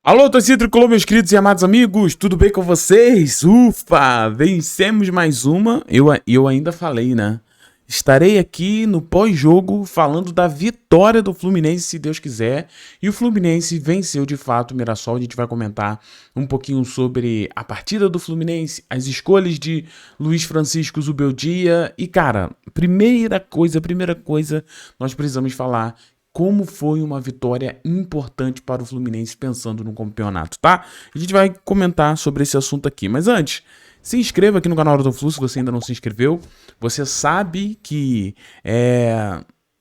Alô, torcida tricolor, meus queridos e amados amigos, tudo bem com vocês? Ufa, vencemos mais uma. Eu ainda falei, né? Estarei aqui no pós-jogo falando da vitória do Fluminense, se Deus quiser. E o Fluminense venceu de fato o Mirassol. A gente vai comentar um pouquinho sobre a partida do Fluminense, as escolhas de Luiz Francisco Zubeldia. E, cara, primeira coisa, nós precisamos falar como foi uma vitória importante para o Fluminense pensando no campeonato, tá? A gente vai comentar sobre esse assunto aqui, mas antes, se inscreva aqui no canal do Flu se você ainda não se inscreveu. Você sabe que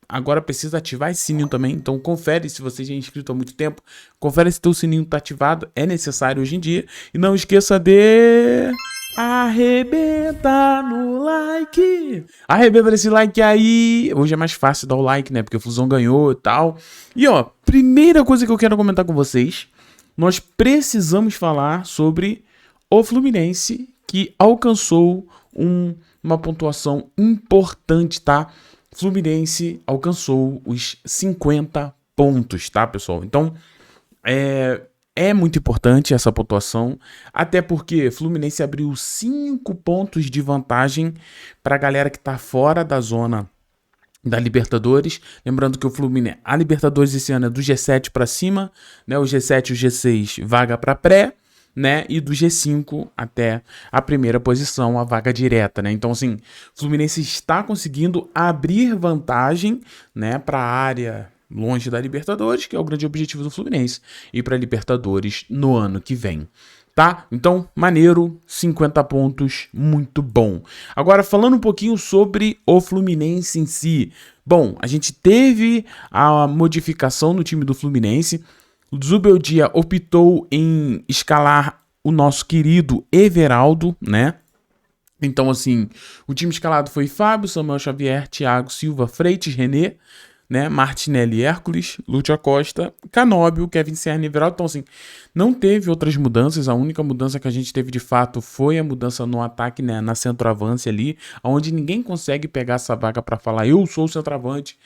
agora precisa ativar esse sininho também, então confere se você já é inscrito há muito tempo, confere se teu sininho está ativado, é necessário hoje em dia, e não esqueça de arrebenta no like. Arrebenta nesse like aí. Hoje é mais fácil dar o like, né? Porque o Fusão ganhou e tal. E ó, primeira coisa que eu quero comentar com vocês. Nós precisamos falar sobre o Fluminense, que alcançou uma pontuação importante, tá? Fluminense alcançou os 50 pontos, tá, pessoal? Então, é muito importante essa pontuação, até porque Fluminense abriu 5 pontos de vantagem para a galera que está fora da zona da Libertadores. Lembrando que o Fluminense, a Libertadores esse ano é do G7 para cima, né? O G7 e o G6 vaga para pré, né? E do G5 até a primeira posição, a vaga direta, né? Então, assim, o Fluminense está conseguindo abrir vantagem, né, para a área longe da Libertadores, que é o grande objetivo do Fluminense, e para a Libertadores no ano que vem, tá? Então, maneiro, 50 pontos, muito bom. Agora, falando um pouquinho sobre o Fluminense em si. Bom, a gente teve a modificação no time do Fluminense. O Zubeldia optou em escalar o nosso querido Everaldo, né? Então, assim, o time escalado foi Fábio, Samuel Xavier, Thiago Silva, Freitas, René, né, Martinelli, Hércules, Lúcio Acosta, Canóbio, Kevin Serna e Everaldo. Então, assim, não teve outras mudanças. A única mudança que a gente teve de fato foi a mudança no ataque, né, na centroavance ali, onde ninguém consegue pegar essa vaga para falar eu sou o centroavante,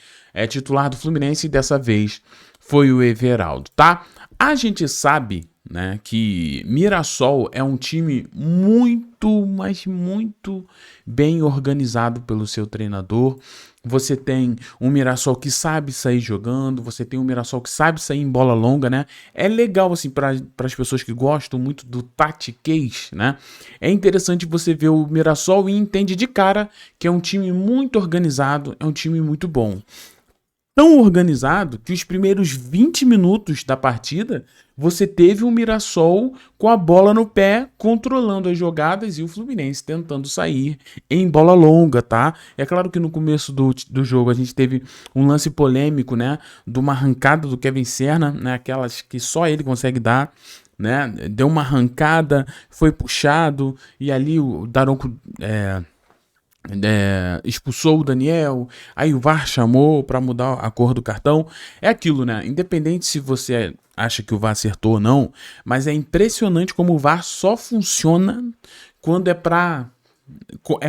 titular do Fluminense, e dessa vez foi o Everaldo, tá? A gente sabe, né, que Mirassol é um time muito, mas muito bem organizado pelo seu treinador. Você tem um Mirassol que sabe sair jogando, você tem um Mirassol que sabe sair em bola longa, né? É legal, assim, para as pessoas que gostam muito do tatiquês, né? É interessante você ver o Mirassol e entende de cara que é um time muito organizado, é um time muito bom. Tão organizado que os primeiros 20 minutos da partida você teve o Mirassol com a bola no pé, controlando as jogadas, e o Fluminense tentando sair em bola longa, tá? É claro que no começo do jogo a gente teve um lance polêmico, né? De uma arrancada do Kevin Serna, né? Aquelas que só ele consegue dar, né? Deu uma arrancada, foi puxado, e ali o Daronco expulsou o Daniel, aí o VAR chamou para mudar a cor do cartão. É aquilo, né? Independente se você acha que o VAR acertou ou não, mas é impressionante como o VAR só funciona quando é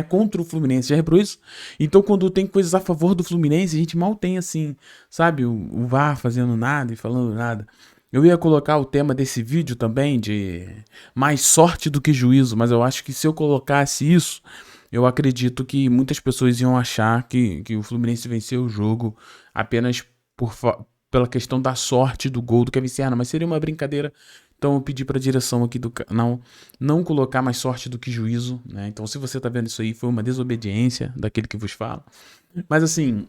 contra o Fluminense. Já reparou isso? Então, quando tem coisas a favor do Fluminense, a gente mal tem, assim, sabe, o VAR fazendo nada e falando nada. Eu ia colocar o tema desse vídeo também de mais sorte do que juízo, mas eu acho que se eu colocasse isso, eu acredito que muitas pessoas iam achar que o Fluminense venceu o jogo apenas pela questão da sorte do gol do Kevin Serna, mas seria uma brincadeira. Então eu pedi para a direção aqui do canal não colocar mais sorte do que juízo, né? Então, se você tá vendo isso aí, foi uma desobediência daquele que vos fala. Mas assim,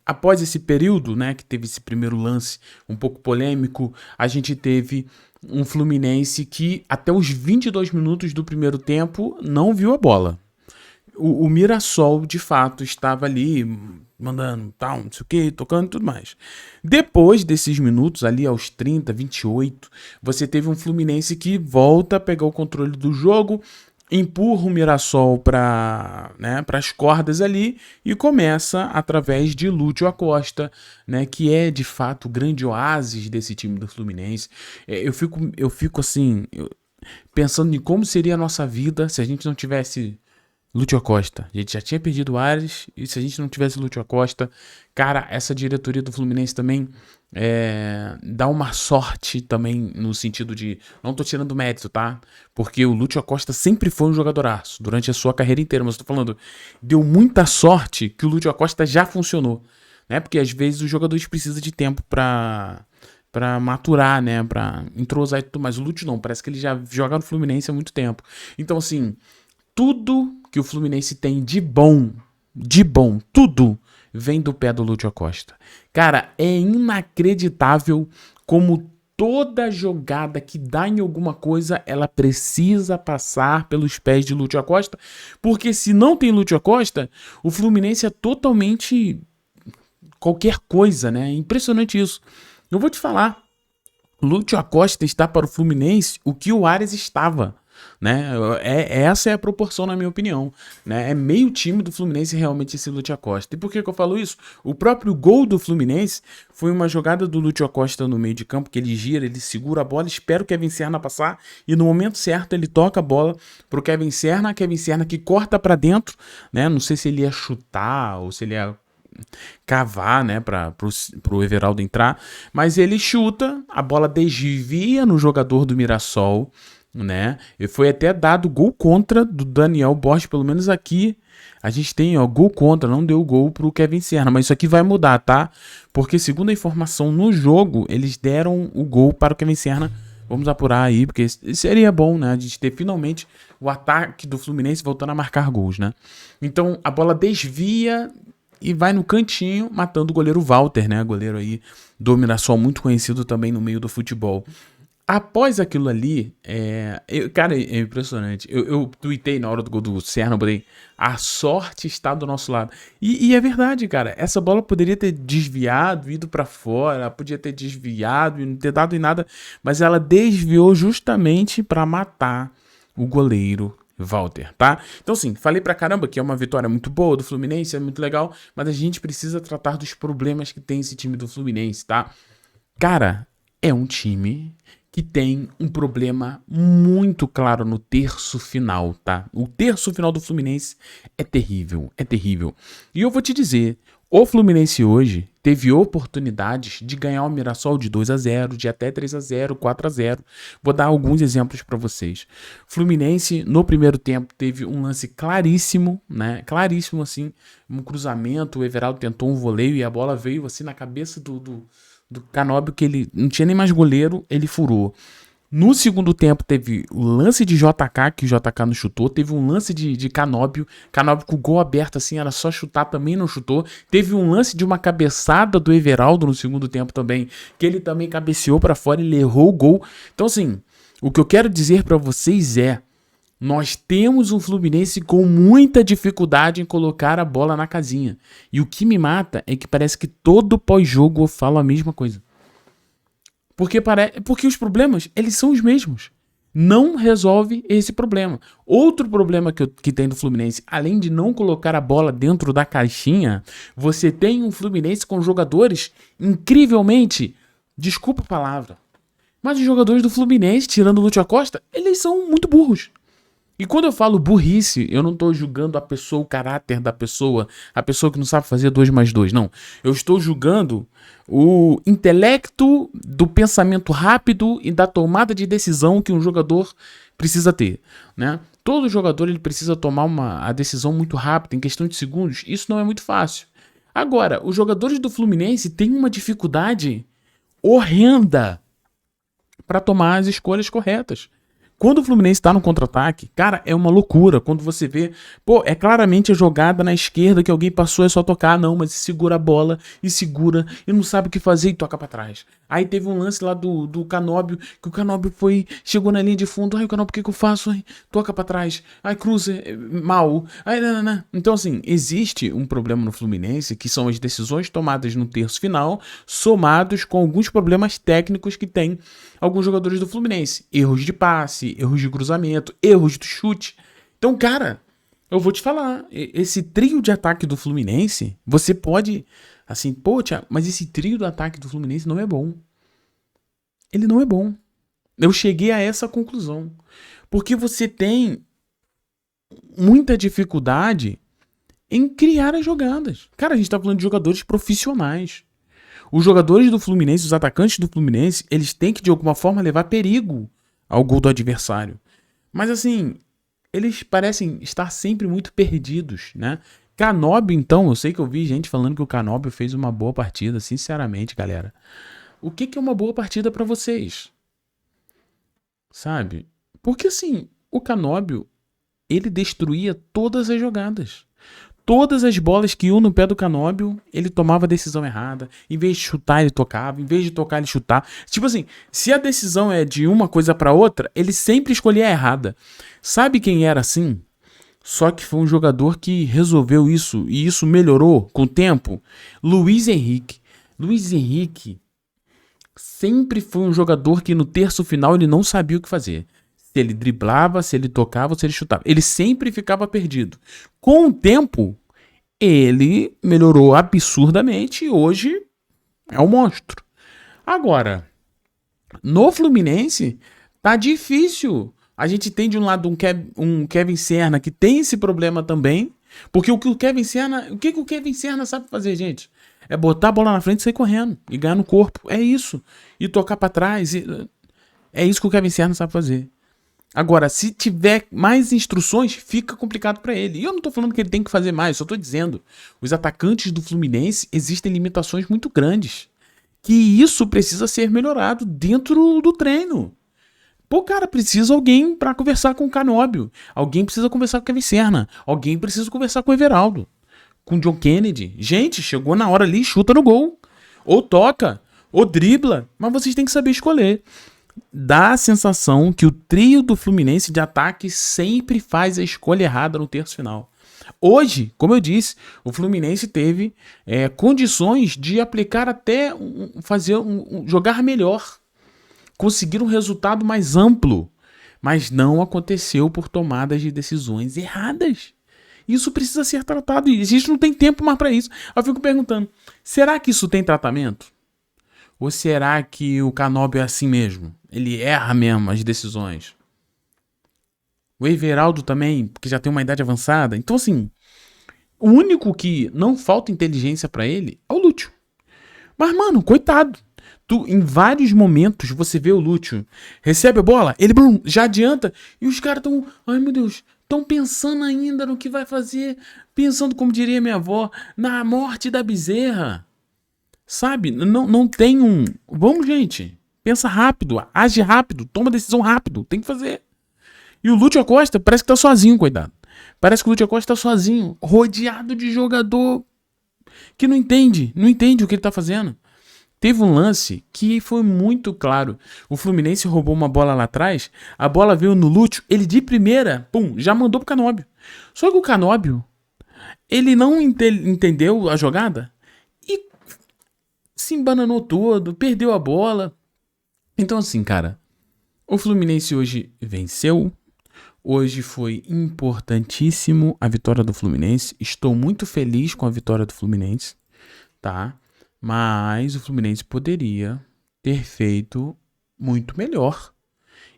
após esse período, né, que teve esse primeiro lance um pouco polêmico, a gente teve um Fluminense que até os 22 minutos do primeiro tempo não viu a bola. O Mirassol, de fato, estava ali mandando tal, não sei o que, tocando e tudo mais. Depois desses minutos, ali aos 30, 28, você teve um Fluminense que volta a pegar o controle do jogo, empurra o Mirassol para, né, as cordas ali e começa através de Lúcio Acosta, né, que é de fato o grande oásis desse time do Fluminense. Eu fico assim, pensando em como seria a nossa vida se a gente não tivesse Lúcio Acosta. A gente já tinha perdido o Ares, e se a gente não tivesse Lúcio Acosta, cara, essa diretoria do Fluminense também dá uma sorte também no sentido de... Não tô tirando mérito, tá? Porque o Lúcio Acosta sempre foi um jogadoraço durante a sua carreira inteira, mas eu tô falando, deu muita sorte que o Lúcio Acosta já funcionou, né? Porque às vezes os jogadores precisam de tempo pra maturar, né, pra entrosar e tudo mais. O Lúcio não, parece que ele já joga no Fluminense há muito tempo. Então, assim, tudo que o Fluminense tem de bom, tudo vem do pé do Lúcio Acosta. Cara, é inacreditável como toda jogada que dá em alguma coisa, ela precisa passar pelos pés de Lúcio Acosta, porque se não tem Lúcio Acosta, o Fluminense é totalmente qualquer coisa, né? É impressionante isso. Eu vou te falar, Lúcio Acosta está para o Fluminense o que o Ares estava, né? Essa é a proporção, na minha opinião, né? É meio time do Fluminense realmente esse Lúcio Acosta. E por que eu falo isso? O próprio gol do Fluminense foi uma jogada do Lúcio Acosta no meio de campo, que ele gira, ele segura a bola, espera o Kevin Serna passar, e no momento certo ele toca a bola pro Kevin Serna que corta para dentro, né? Não sei se ele ia chutar ou se ele ia cavar, né, pro Everaldo entrar, mas ele chuta, a bola desvia no jogador do Mirassol, né, e foi até dado gol contra do Daniel Borges, pelo menos aqui a gente tem, ó, gol contra, não deu gol pro Kevin Serna, mas isso aqui vai mudar, tá, porque segundo a informação no jogo, eles deram o gol para o Kevin Serna. Vamos apurar aí, porque seria bom, né, a gente ter finalmente o ataque do Fluminense voltando a marcar gols, né. Então a bola desvia e vai no cantinho, matando o goleiro Walter, né? Goleiro aí do Mirassol, muito conhecido também no meio do futebol. Após aquilo ali, cara, é impressionante. Eu tuitei na hora do gol do Serna, eu falei, a sorte está do nosso lado. E é verdade, cara. Essa bola poderia ter desviado, ido pra fora, podia ter desviado e não ter dado em nada, mas ela desviou justamente para matar o goleiro Walter, tá? Então, assim, falei pra caramba que é uma vitória muito boa do Fluminense, é muito legal, mas a gente precisa tratar dos problemas que tem esse time do Fluminense, tá? Cara, é um time que tem um problema muito claro no terço final, tá? O terço final do Fluminense é terrível, é terrível. E eu vou te dizer, o Fluminense hoje teve oportunidades de ganhar o Mirassol de 2-0, de até 3-0, 4-0. Vou dar alguns exemplos para vocês. Fluminense, no primeiro tempo, teve um lance claríssimo, né? Claríssimo, assim, um cruzamento, o Everaldo tentou um voleio e a bola veio, assim, na cabeça do Canóbio, que ele não tinha nem mais goleiro, ele furou. No segundo tempo teve o lance de JK, que o JK não chutou. Teve um lance de Canóbio. Canóbio com o gol aberto, assim, era só chutar, também não chutou. Teve um lance de uma cabeçada do Everaldo no segundo tempo também, que ele também cabeceou pra fora e ele errou o gol. Então, assim, o que eu quero dizer pra vocês é, nós temos um Fluminense com muita dificuldade em colocar a bola na casinha. E o que me mata é que parece que todo pós-jogo eu falo a mesma coisa. Porque os problemas, eles são os mesmos. Não resolve esse problema. Outro problema que tem do Fluminense, além de não colocar a bola dentro da caixinha, você tem um Fluminense com jogadores incrivelmente, desculpa a palavra, mas os jogadores do Fluminense, tirando o Lúcio Acosta, eles são muito burros. E quando eu falo burrice, eu não estou julgando a pessoa, o caráter da pessoa, a pessoa que não sabe fazer 2 mais 2, não. Eu estou julgando o intelecto do pensamento rápido e da tomada de decisão que um jogador precisa ter, né? Todo jogador ele precisa tomar a decisão muito rápida, em questão de segundos. Isso não é muito fácil. Agora, os jogadores do Fluminense têm uma dificuldade horrenda para tomar as escolhas corretas. Quando o Fluminense tá no contra-ataque, cara, é uma loucura. Quando você vê, pô, é claramente a jogada na esquerda que alguém passou, é só tocar. Não, mas segura a bola e segura e não sabe o que fazer e toca pra trás. Aí teve um lance lá do Canóbio, que o Canóbio chegou na linha de fundo. Ai, o Canóbio, o que eu faço? Ai, toca pra trás. Ai, cruza, mal. Ai, não. Então, assim, existe um problema no Fluminense, que são as decisões tomadas no terço final, somados com alguns problemas técnicos que tem alguns jogadores do Fluminense. Erros de passe, erros de cruzamento, erros de chute. Então, cara, eu vou te falar, esse trio de ataque do Fluminense, você pode, assim, pô, Thiago, mas esse trio do ataque do Fluminense não é bom. Ele não é bom. Eu cheguei a essa conclusão. Porque você tem muita dificuldade em criar as jogadas. Cara, a gente tá falando de jogadores profissionais. Os jogadores do Fluminense, os atacantes do Fluminense, eles têm que de alguma forma levar perigo ao gol do adversário. Mas assim, eles parecem estar sempre muito perdidos, né? Canóbio, então, eu sei que eu vi gente falando que o Canóbio fez uma boa partida, sinceramente, galera. O que é uma boa partida pra vocês? Sabe? Porque assim, o Canóbio, ele destruía todas as jogadas. Todas as bolas que iam no pé do Canóbio, ele tomava a decisão errada. Em vez de chutar, ele tocava. Em vez de tocar, ele chutava. Tipo assim, se a decisão é de uma coisa pra outra, ele sempre escolhia a errada. Sabe quem era assim? Só que foi um jogador que resolveu isso. E isso melhorou com o tempo. Luiz Henrique. Luiz Henrique sempre foi um jogador que no terço final ele não sabia o que fazer. Se ele driblava, se ele tocava, se ele chutava. Ele sempre ficava perdido. Com o tempo, ele melhorou absurdamente e hoje é um monstro. Agora, no Fluminense, tá difícil. A gente tem de um lado um Kevin Serna que tem esse problema também. Porque o que o Kevin Serna sabe fazer, gente? É botar a bola na frente e sair correndo. E ganhar no corpo. É isso. E tocar pra trás. É isso que o Kevin Serna sabe fazer. Agora, se tiver mais instruções, fica complicado pra ele. E eu não tô falando que ele tem que fazer mais, só tô dizendo. Os atacantes do Fluminense existem limitações muito grandes. Que isso precisa ser melhorado dentro do treino. Pô, cara, precisa alguém pra conversar com o Canóbio. Alguém precisa conversar com o Kevin Serna. Alguém precisa conversar com o Everaldo. Com o John Kennedy. Gente, chegou na hora ali, chuta no gol. Ou toca, ou dribla. Mas vocês têm que saber escolher. Dá a sensação que o trio do Fluminense de ataque sempre faz a escolha errada no terço final. Hoje, como eu disse, o Fluminense teve condições de aplicar até jogar melhor, conseguir um resultado mais amplo, mas não aconteceu por tomadas de decisões erradas. Isso precisa ser tratado e a gente não tem tempo mais para isso. Eu fico perguntando, será que isso tem tratamento? Ou será que o Canóbio é assim mesmo? Ele erra mesmo as decisões. O Everaldo também, porque já tem uma idade avançada. Então, assim, o único que não falta inteligência pra ele é o Lúcio. Mas, mano, coitado. Em vários momentos você vê o Lúcio, recebe a bola, ele já adianta e os caras estão, ai meu Deus, estão pensando ainda no que vai fazer, pensando, como diria minha avó, na morte da bezerra. Sabe? Não tem um... Vamos, gente. Pensa rápido, age rápido, toma decisão rápido. Tem que fazer. E o Lúcio Acosta parece que tá sozinho, coitado. Parece que o Lúcio Acosta tá sozinho, rodeado de jogador que não entende o que ele tá fazendo. Teve um lance que foi muito claro. O Fluminense roubou uma bola lá atrás, a bola veio no Lúcio, ele de primeira, pum, já mandou pro Canóbio. Só que o Canóbio, ele não entendeu a jogada e se embananou todo, perdeu a bola. Então assim, cara, o Fluminense hoje venceu. Hoje foi importantíssimo a vitória do Fluminense. Estou muito feliz com a vitória do Fluminense, tá? Mas o Fluminense poderia ter feito muito melhor.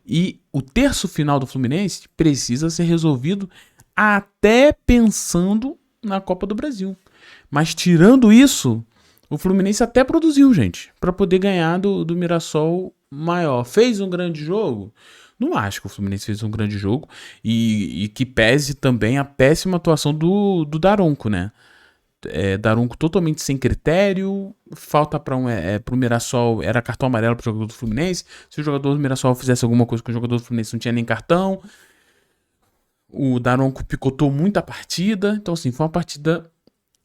E o terço final do Fluminense precisa ser resolvido até pensando na Copa do Brasil. Mas tirando isso, o Fluminense até produziu, gente, para poder ganhar do Mirassol maior. Fez um grande jogo? Não acho que o Fluminense fez um grande jogo. E que pese também a péssima atuação do Daronco, né? Daronco totalmente sem critério. Falta para pro Mirassol, era cartão amarelo para o jogador do Fluminense. Se o jogador do Mirassol fizesse alguma coisa com o jogador do Fluminense, não tinha nem cartão. O Daronco picotou muito a partida. Então, assim, foi uma partida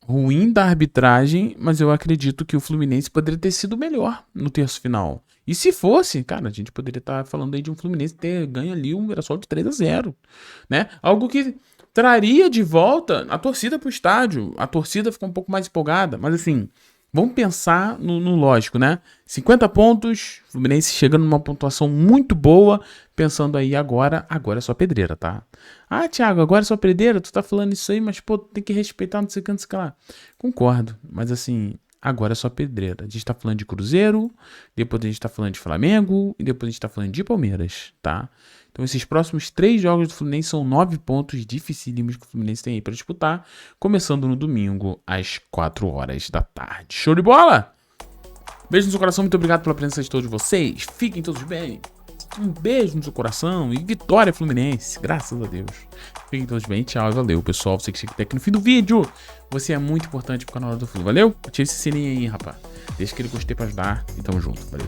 ruim da arbitragem, mas eu acredito que o Fluminense poderia ter sido melhor no terço final. E se fosse, cara, a gente poderia estar falando aí de um Fluminense ter ganho ali um Mirassol de 3-0, né? Algo que traria de volta a torcida pro estádio. A torcida ficou um pouco mais empolgada, mas assim, vamos pensar no lógico, né? 50 pontos, Fluminense chegando numa pontuação muito boa, pensando aí agora é só pedreira, tá? Ah, Thiago, agora é só pedreira? Tu tá falando isso aí, mas pô, tem que respeitar, não sei o que lá. Concordo, mas assim, agora é só pedreira. A gente tá falando de Cruzeiro, depois a gente tá falando de Flamengo e depois a gente tá falando de Palmeiras, tá? Então esses próximos 3 jogos do Fluminense são 9 pontos dificílimos que o Fluminense tem aí pra disputar, começando no domingo às 4 horas da tarde. Show de bola? Beijo no seu coração, muito obrigado pela presença de todos vocês. Fiquem todos bem. Um beijo no seu coração e vitória Fluminense, graças a Deus. Fiquem todos bem, tchau e valeu, pessoal. Você que chega até aqui no fim do vídeo, você é muito importante pro canal do Flu. Valeu? Ative esse sininho aí, rapaz. Deixa aquele gostei pra ajudar e tamo junto, valeu.